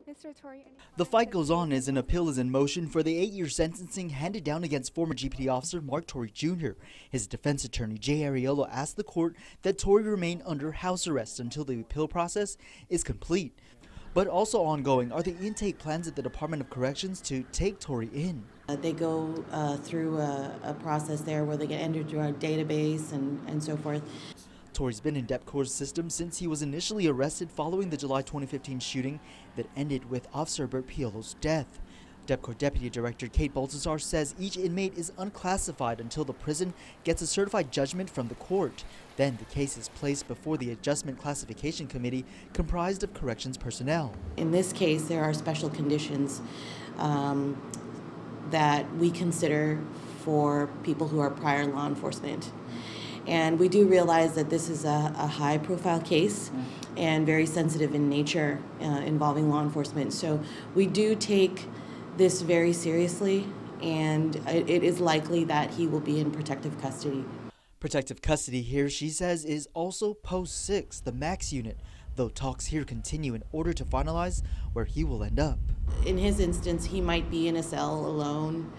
Mr. Torre, The fight goes on as an appeal is in motion for the 8-year sentencing handed down against former GPD officer Mark Torre Jr. His defense attorney, Bert Piolo, asked the court that Torre remain under house arrest until the appeal process is complete. But also ongoing are the intake plans at the Department of Corrections to take Torre in. They go through a process there where they get entered to our database and so forth. Torre's been in DEPCOR's system since he was initially arrested following the July 2015 shooting that ended with Officer Bert Piolo's death. DEPCOR Deputy Director Kate Baltazar says each inmate is unclassified until the prison gets a certified judgment from the court. Then the case is placed before the Adjustment Classification Committee comprised of corrections personnel. In this case, there are special conditions that we consider for people who are prior law enforcement. And we do realize that this is a high-profile case and very sensitive in nature involving law enforcement. So we do take this very seriously, and it is likely that he will be in protective custody. Protective custody here, she says, is also Post 6, the max unit, though talks here continue in order to finalize where he will end up. In his instance, he might be in a cell alone,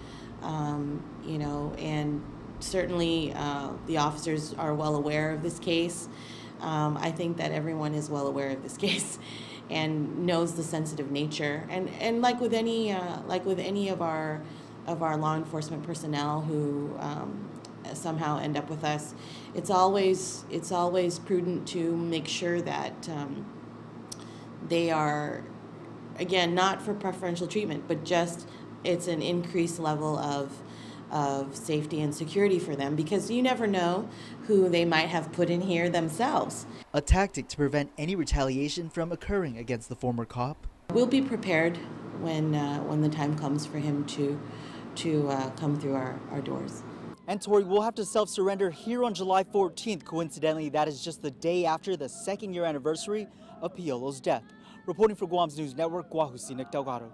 and certainly the officers are well aware of this case. I think that everyone is well aware of this case and knows the sensitive nature. And like with any of our law enforcement personnel who somehow end up with us, it's always prudent to make sure that they are, again, not for preferential treatment, but just it's an increased level of safety and security for them, because you never know who they might have put in here themselves. A tactic to prevent any retaliation from occurring against the former cop. We'll be prepared when the time comes for him to come through our doors. And Torre will have to self-surrender here on July 14th. Coincidentally, that is just the day after the second-year anniversary of Piolo's death. Reporting for Guam's News Network, Guahusinik Delgado.